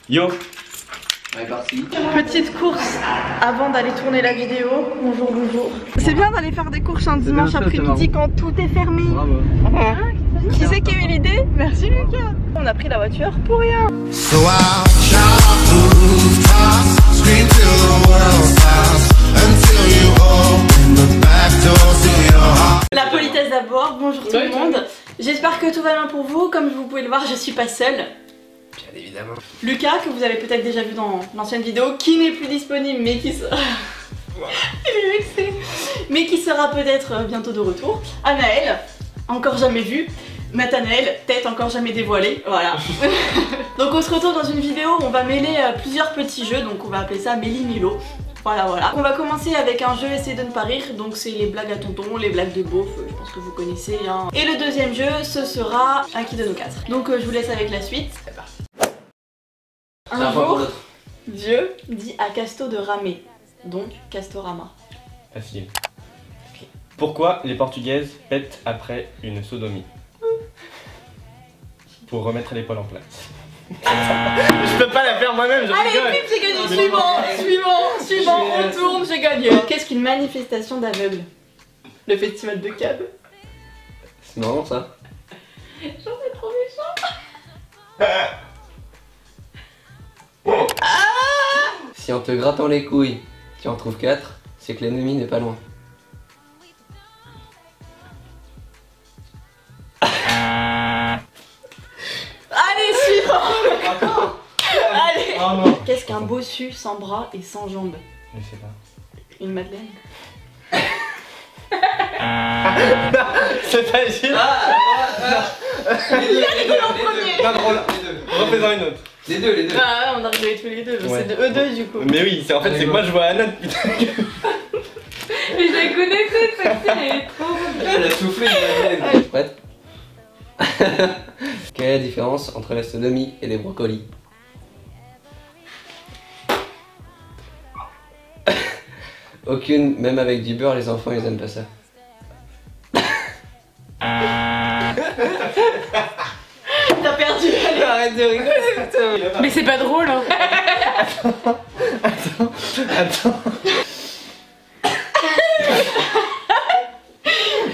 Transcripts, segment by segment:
Yo. On est parti. Petite course avant d'aller tourner la vidéo. Bonjour, bonjour. C'est bien d'aller faire des courses un dimanche après-midi quand tout est fermé. Bravo. Qui c'est qui a eu l'idée? Merci Lucas. On a pris la voiture pour rien. So I'll shout off the rooftops, scream till the world stops, until you open the back door to your heart. La politesse d'abord, bonjour tout le monde. J'espère que tout va bien pour vous. Comme vous pouvez le voir, je suis pas seule. Bien évidemment. Lucas, que vous avez peut-être déjà vu dans l'ancienne vidéo, qui n'est plus disponible mais qui sera... Il est vexé. Mais qui sera peut-être bientôt de retour. Anaël, encore jamais vue. Nathanaël, tête encore jamais dévoilée, voilà. Donc on se retrouve dans une vidéo où on va mêler plusieurs petits jeux, donc on va appeler ça Méli-Mélo. Voilà, voilà. On va commencer avec un jeu Essayer de ne pas rire, donc c'est les blagues à tonton, les blagues de beauf, je pense que vous connaissez. Hein. Et le deuxième jeu, ce sera un qui de nos quatre. Donc je vous laisse avec la suite. C'est parti. Un jour, Dieu dit à Casto de ramer, donc Castorama. Facile. Pourquoi les Portugaises pètent après une sodomie? Pour remettre les poils en place. Je peux pas la faire moi-même, je rigole. Allez, j'ai gagné. Suivant, on tourne, j'ai gagné. Qu'est-ce qu'une manifestation d'aveugles? Le festival de Cannes. C'est marrant ça. J'en ai trop méchant. Si en te grattant les couilles, tu en trouves 4, c'est que l'ennemi n'est pas loin. Allez, suivant. Allez. Oh non. Qu'est-ce qu'un bossu sans bras et sans jambes? Je sais pas. Une madeleine. C'est facile. Il a rigolé en premier. Non, refais-en une autre. Les deux. Ah, on a rigolé tous les deux, Ouais. c'est de eux deux du coup. Mais oui, c'est en fait c'est que moi je vois Anna putain. Mais je la connaissais cette fille, elle est trop Elle a soufflé une madeleine. Prête? Quelle est la différence entre la sodomie et les brocolis? Aucune, même avec du beurre, les enfants ils aiment pas ça. T'as perdu, allez. Arrête de rigoler, putain. Mais c'est pas drôle hein. Attends.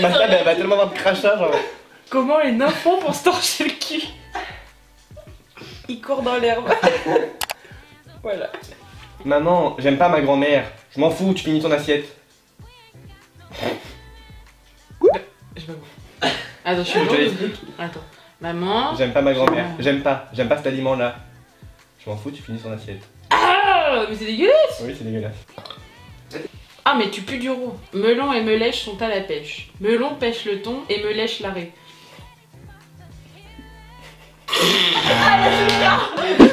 Ma table elle va tellement avoir de crachat genre. Comment les nains font pour se torcher le cul? Ils courent dans l'herbe. Voilà. Maman, j'aime pas ma grand-mère. Je m'en fous, tu finis ton assiette. Attends, je suis Je te lourde. l'explique. Attends. Maman. J'aime pas ma grand-mère. J'aime pas cet aliment là. Je m'en fous, tu finis ton assiette. Ah, mais c'est dégueulasse. Oui, c'est dégueulasse. Ah, mais tu pues du roux. Melon et Melèche sont à la pêche. Melon pêche le thon et Melèche l'arrêt.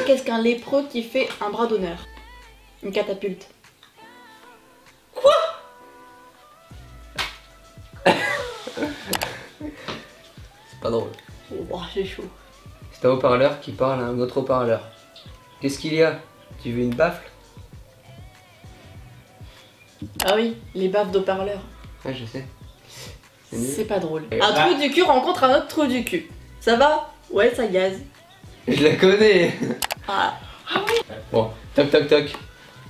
Qu'est-ce qu'un lépreux qui fait un bras d'honneur? Une catapulte. Quoi? C'est pas drôle. Oh, j'ai chaud. C'est un haut-parleur qui parle à un autre haut-parleur. Qu'est-ce qu'il y a? Tu veux une baffle? Ah oui, les baffes d'haut-parleurs. Ouais, je sais. C'est nul. C'est pas drôle. Et Un trou du cul rencontre un autre trou du cul. Ça va? Ouais, ça gaze. Je la connais. Ah, Bon, toc toc toc.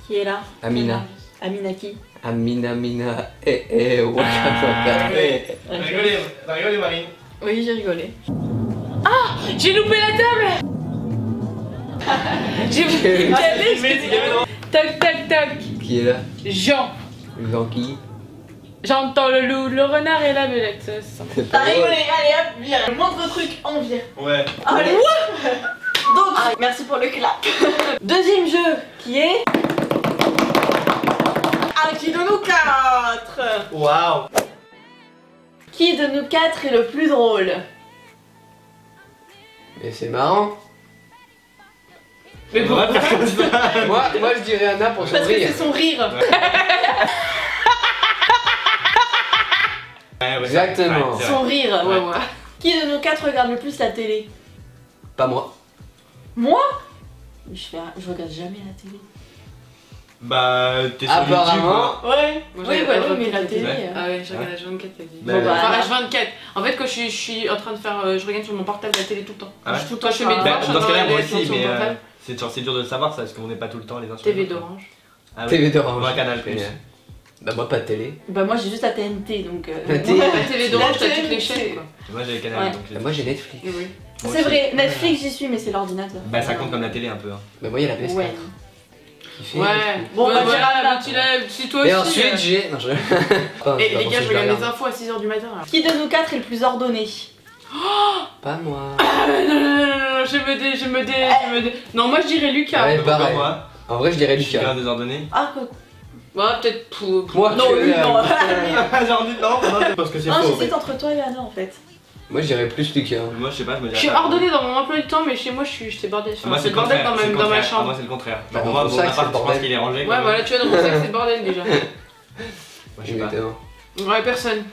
qui est là? Amina. Amina qui? Amina, waka waka. T'as rigolé Marine? Oui, j'ai rigolé. Ah, j'ai loupé la table. J'ai loupé la table. Toc toc toc. Qui est là? Jean. Jean qui? J'entends le loup, le renard et la belette. C'est T'as pas rigolé, drôle. allez hop, viens. Le moindre truc, on vient. Ouais. Allez. Donc, merci pour le clap. Deuxième jeu qui est un qui de nous quatre. Waouh. Qui de nous quatre est le plus drôle? Mais c'est marrant. Mais On va faire comme ça. moi je dirais Anna pour son Parce que rire. c'est son rire. Exactement. Son rire, ouais, Ouais. ouais. Qui de nous quatre regarde le plus la télé? Pas moi. Moi? Je regarde jamais la télé. Bah, t'es sur YouTube. Apparemment. Quoi. Ouais. Moi, Oui, j'avais bah pas oui, mais la regardé. télé. Ouais. Ah ouais, je regarde H24, t'as dit. Bah, Bon, bah, Enfin, alors. H24. En fait, quand je suis en train de faire. Je regarde sur mon portable la télé tout le temps. Ah ouais. Tout le temps, je fais mes Bah, devoirs, je suis Dans ce cas-là, dans moi les aussi, sur mon mais portable. c'est dur de le savoir ça, parce qu'on n'est pas tout le temps les uns sur les TV autres. d'Orange. Ah oui. TV d'Orange. Moi, Canal Plus. Bah moi pas de télé. Bah moi j'ai juste la TNT donc. La télé. La TV d'Orange, La t'as toutes les TNT. chaînes quoi. Moi j'avais Canal, Ouais. donc Bah, moi j'ai Netflix. Oui. Moi C'est aussi. vrai, Netflix j'y suis mais c'est l'ordinateur. Bah ça compte comme la télé un peu. Hein. Bah moi il y a la PS4. Ouais. Qui fait Ouais. Bon, Ouais, bah, voilà, voilà. bah, tu l'as. Si toi aussi. Et ensuite j'ai. Non je. Enfin, Et c'est pas les pour gars, ça je que regarde les regarde. infos à 6h du matin. Alors. Qui de nous quatre est le plus ordonné? Pas moi. Non, je me dé. Non, moi je dirais Lucas. Ouais, Pourquoi pareil. moi En vrai je dirais Je suis bien Lucas. désordonné. Ah quoi? Ouais, peut-être pour. Moi Non, que- lui non. Genre non, parce que c'est Non, faux. j'hésite entre toi et Anna en fait. Moi je dirais plus Lucas. Moi je sais pas, je me Je dirais suis pas. ordonnée dans mon emploi du temps, mais chez moi c'est bordel. Enfin, Moi c'est le bordel contraire, dans c'est le ma contraire. Ah, chambre. moi c'est le contraire. Bah, Genre dans moi ton mon sac, appart c'est le je pense bordel. qu'il est rangé. Ouais, quoi. voilà, tu vois, dans mon sac c'est le bordel déjà. Moi je sais pas. Évidemment. Ouais, personne.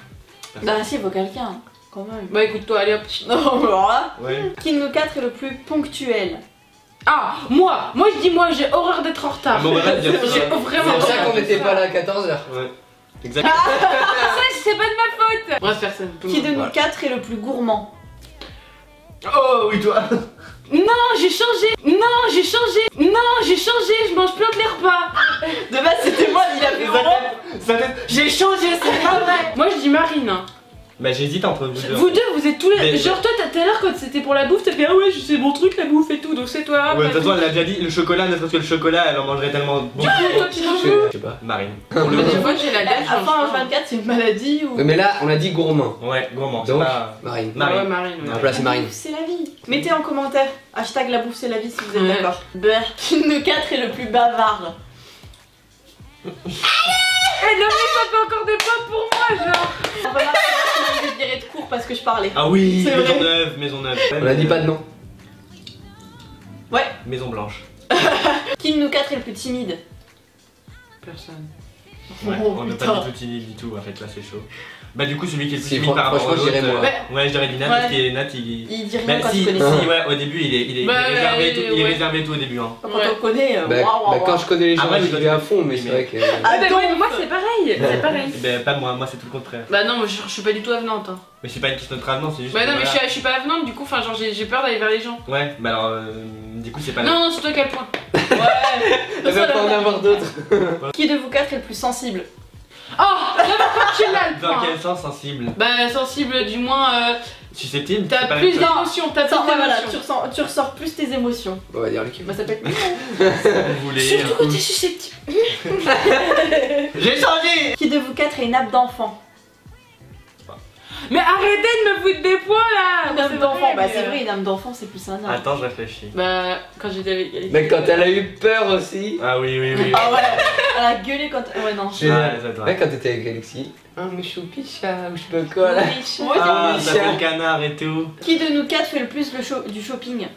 Bah si, il faut quelqu'un quand même. Bah écoute-toi, allez hop. Non, mais alors là. Ouais. Qui de nous quatre est le plus ponctuel? Ah, moi je dis moi, j'ai horreur d'être en retard. Ah, bon, bah, va dire ça. J'ai C'est vraiment pour ça horreur qu'on de n'était ça. pas là à 14h. Ouais. Exact. C'est pas de ma faute. Bref, personne. tout le Qui monde. de nous quatre est le plus gourmand? Oh oui toi. Non, j'ai changé. Je mange plus les repas. De base c'était moi, il a fait gourmand. J'ai changé, c'est pas vrai. Moi je dis Marine. Hein. Bah j'hésite entre vous deux. Vous deux, vous êtes tous les. Mais- Genre toi, tout à l'heure quand c'était pour la bouffe, t'as fait ah ouais, c'est mon truc la bouffe et tout, donc c'est toi. Ouais, de toute façon elle a déjà dit le chocolat, ne serait-ce que le chocolat, elle en mangerait tellement beaucoup. Toi tu manges. Je sais pas. Marine. Mais des fois j'ai la dalle, je mange Enfin, pas. 24 c'est une maladie ou. Ouais, mais là on a dit gourmand. Ouais, gourmand. C'est Donc pas. Marine. Marine. Ouais, Marine. ouais. À la place c'est La Marine. bouffe, c'est la vie. Mettez en commentaire hashtag la bouffe c'est la vie si vous êtes Ouais. d'accord. Qui de nous quatre est le plus bavard? Eh non mais ça fait encore des points pour moi, genre. On va marquer là, je vais virer de cours parce que je parlais. Ah oui, C'est vrai. Maison Neuve. On a dit pas de nom. Ouais. Maison Blanche. Qui de nous quatre est le plus timide? Personne. Ouais, Oh, on n'est putain. pas du tout timide du tout, en fait là c'est chaud. Bah du coup celui qui est le plus Si, timide par rapport franchement, aux je dirais autres, moi. ouais je dirais Dinat Ouais. parce que Nat il... Il dit rien Bah quand si, il connaît si, ça. ouais, au début il est Bah, réservé et tout, il est ouais. réservé et tout au début hein. Quand Ouais. on connaît, Bah, quand je connais les gens, Ah, ouais, j'y mais vais à fond, mais c'est vrai que. Ah bah donc. ouais, moi c'est pareil, c'est pareil. Ben pas moi c'est tout le contraire. Bah non, moi je suis pas du tout avenante. Hein. Mais c'est pas une question de avenant, c'est juste Bah que non, mais voilà. je suis pas avenante, du coup, enfin genre j'ai peur d'aller vers les gens. Ouais, bah alors du coup c'est pas Non, non, c'est toi qui as le point. Ouais. Elle va pas en avoir d'autres. Qui de vous quatre est le plus sensible? Oh, là pourquoi tu l'as le Dans point? quel sens sensible? Bah sensible, du moins, Susceptible? t'as c'est pas plus la même chose. d'émotions, t'as plus Attends, voilà, d'émotions. tu ressors plus tes émotions. On va dire Lucas. Bah ça peut être Vous voulez Surtout quand t'es susceptible. J'ai changé. Qui de vous quatre est une âme d'enfant? Mais arrêtez de me foutre des points là. Une C'est âme d'enfant, bah mais, c'est vrai, une âme d'enfant c'est plus un âme. Attends, je réfléchis. Bah quand j'étais avec elle. Mais quand elle a eu peur aussi. Ah oui, oui, oui. Ah ouais, elle a gueulé quand. Ouais, non. J'ai- Ah, ça doit. Ouais, quand t'étais avec Alexis. Un mouchoupicha ou je sais pas quoi là. Ouais, Ah, c'est ça fait le canard et tout. Qui de nous quatre fait le plus du shopping? Pas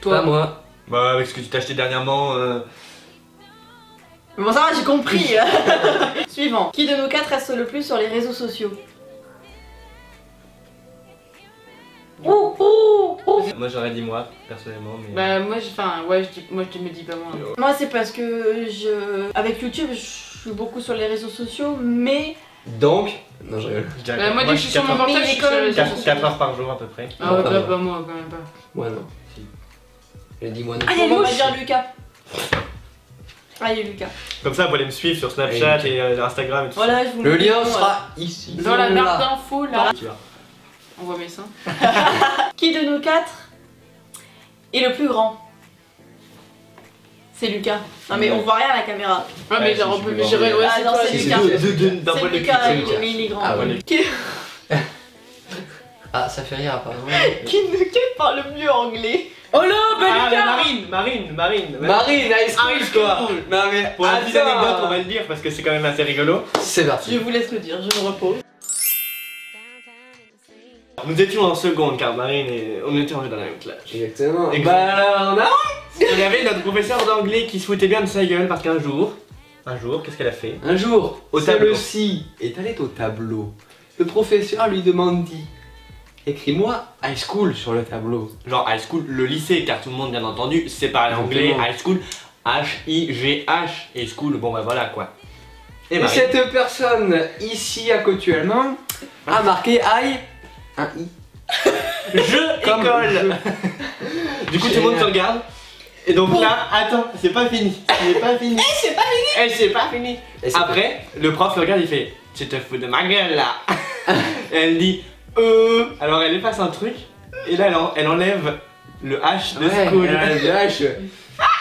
Toi. moi. Bah avec ce que tu t'as acheté dernièrement, Bon, ça va, j'ai compris. Suivant. Qui de nous quatre reste le plus sur les réseaux sociaux? Ouh, ouh, ouh. moi j'aurais dit moi, personnellement, mais... Bah moi, enfin ouais, je me dis pas moi. Moi, c'est parce que avec YouTube, je suis beaucoup sur les réseaux sociaux, mais. Donc. Non, je rigole. Je dirais Bah moi, dès que je suis sur mon Mais portable, il je est suis quand sur même les réseaux sociaux. 4 heures par jour à peu près. Ah ouais, Pas bah moi. pas moi quand même pas. Moi non. Si. J'ai dit moi non. Ah, Bon, il est bah, on va louche. dire Lucas. Allez, Lucas. Comme ça, vous allez me suivre sur Snapchat et Instagram et tout Voilà, je vous Le mets lien bon, sera ici. Dans la Là. barre d'infos là. ça. Tu vois. On voit mes seins. Qui de nous quatre est le plus grand? C'est Lucas. Non, mais on voit rien à la caméra. Ah mais Ouais, genre si, on peut je mais suis j'irais grand. ouais Ah, c'est non, toi. c'est c'est Lucas. Lucas. D'un point C'est de vue Lucas, critique. mais il est grand. Ah ouais. Qui, Ah, ça fait rire apparemment. qui de nous quatre parle le mieux anglais? Oh là, bah Ah, Lucas. Marine. Marine, high school High quoi. school. Non mais. Pour la petite attends. anecdote, on va le dire parce que c'est quand même assez rigolo. C'est parti. Je vous laisse le dire, je me repose. Nous étions en seconde car Marine et on était dans la même classe. Exactement. Exact. Bah alors, non. Il y avait notre professeur d'anglais qui se foutait bien de sa gueule parce qu'un jour, qu'est-ce qu'elle a fait? Un jour, Au tableau. celle-ci est allée au tableau. Le professeur lui demande dit écris-moi high school sur le tableau. Genre high school, le lycée, car tout le monde bien entendu, c'est parler anglais, Exactement. high school. H-I-G-H et school, bon bah voilà quoi. Et Et Marie. cette personne ici actuellement a marqué I. Un I. Je Comme école. Du coup tout le monde se regarde. Et donc là, attends, c'est pas fini. C'est pas fini. C'est pas fini. Et c'est pas fini. Et c'est Après, le prof le regarde, il fait tu te fous de ma gueule là. Et elle dit alors elle efface un truc. Et là elle enlève le H de Ouais, school. le H.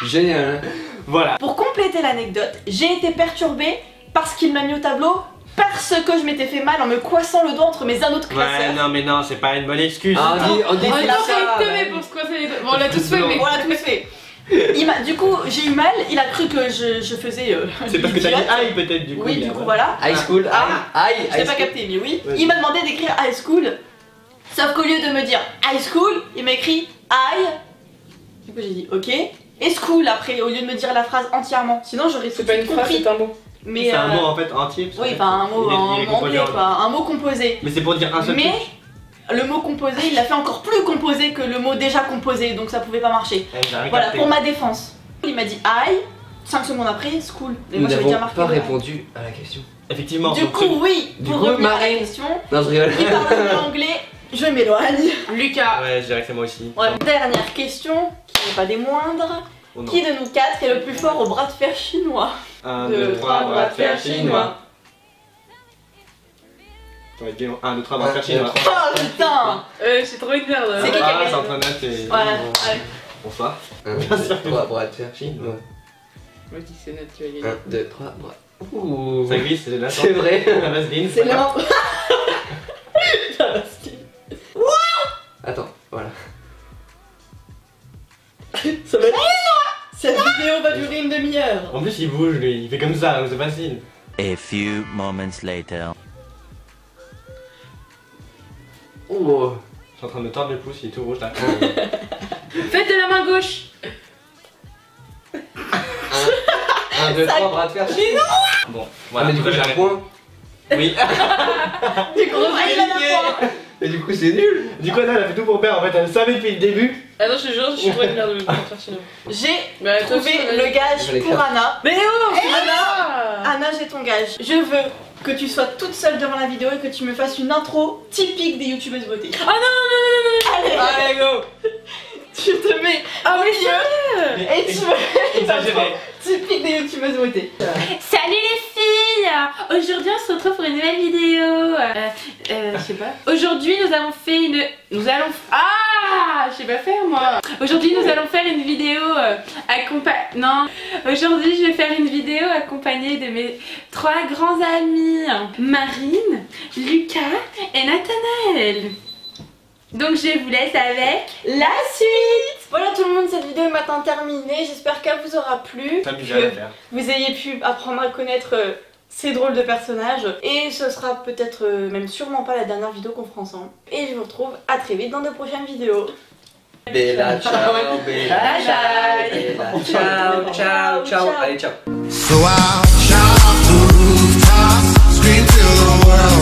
Génial. Hein. Voilà. Pour compléter l'anecdote, j'ai été perturbée parce qu'il m'a mis au tableau parce que je m'étais fait mal en me coincant le doigt entre mes anneaux de classeur. Ouais, non mais non, c'est pas une bonne excuse. Ah, on dit Oh c'est non, ça. mais pour se coincer les doigts. Bon, on l'a tous fait, mais. On l'a tous fait. Du coup, j'ai eu mal, il a cru que je faisais. C'est parce que t'as dit l'idiote. aïe peut-être du coup. Oui, il du a- coup, voilà. High school, I. Je l'ai pas capté, mais oui. Vas-y. Il m'a demandé d'écrire high school. Sauf qu'au lieu de me dire high school, il m'a écrit high. Du coup, j'ai dit ok. Et school après, au lieu de me dire la phrase entièrement. Sinon, j'aurais C'est pas une phrase, compris. c'est un mot. Mais C'est un mot en fait entier. parce oui, qu'en enfin un fait, mot il est en composé anglais, quoi. Un mot composé. Mais c'est pour dire un seul Mais truc. le mot composé, il l'a fait encore plus composé que le mot déjà composé, donc ça pouvait pas marcher. Eh, j'ai rien Voilà, capté. pour ma défense. Il m'a dit I, 5 secondes après, school. Et Nous moi j'avais déjà n'avons marqué. pas le- répondu à la question. Effectivement. Du donc, coup, oui, Du pour coup, revenir à la Marine. question, Non, je rigole. il parle de l'anglais, je m'éloigne. Lucas. Ouais, je dirais que c'est moi aussi. Ouais, dernière question, qui n'est pas des moindres. Oh non. Qui de nous quatre est le plus fort au bras de fer chinois? 1, Deux, 2, 3, bras de fer chinois. chinois. 1, 2, 3, bras de fer chinois. Oh putain! J'ai trop une merde. C'est qui qui a Ah, gagné? c'est en train de noter. Ouais, ouais. Bonsoir. 1, Bien sûr 2, 3, bras de fer chinois. Moi, je dis que c'est notre qui va gagner. 1, 2, 3, bras. Ouh. Ça glisse, c'est la C'est vrai. La vaseline. C'est pas grave. lent. Attends, voilà. Ça va être... Cette vidéo va durer une demi-heure. En plus, il bouge lui, il fait comme ça, donc c'est facile. A few moments later. Oh. Je suis en train de me tordre le pouce, il est tout rouge là. Faites de la main gauche. 1, 2, 3, bras de fer chinois. Bon, Ah, voilà. mais du coup, j'ai un point. Oui. Du coup, il a un point. Et du coup, c'est nul. Du coup, Anna, elle a fait tout pour perdre. En fait, elle savait depuis le début. Ah non, je te jure, je suis trop une merde de faire chinois. J'ai Bah, toi trouvé aussi, le gage Je vais pour l'écrire. Anna. Mais oh, Anna, Anna, j'ai ton gage. Je veux que tu sois toute seule devant la vidéo et que tu me fasses une intro typique des youtubeuses beauté. Oh non, non, non, non, non. Allez, Allez, go. tu te mets Ah au oui, milieu et tu me Exagéré. typique des youtubeuses beauté. Salut les filles. Aujourd'hui on se retrouve pour une nouvelle vidéo. Je sais pas. Aujourd'hui nous avons fait une... Ah, je sais pas faire moi. Aujourd'hui nous allons faire une vidéo Non. Aujourd'hui je vais faire une vidéo accompagnée de mes 3 grands amis. Marine, Lucas et Nathanaël. Donc je vous laisse avec la suite. Voilà tout le monde, cette vidéo est maintenant terminée. J'espère qu'elle vous aura plu. T'amuser à la faire. Vous ayez pu apprendre à connaître ces drôles de personnages. Et ce sera peut-être même sûrement pas la dernière vidéo qu'on fera ensemble. Et je vous retrouve à très vite dans de prochaines vidéos. Bella, ciao, bella, Bye bye. bella, ciao, ciao, ciao. Allez, ciao. So I'll shout the rooftops, scream till the world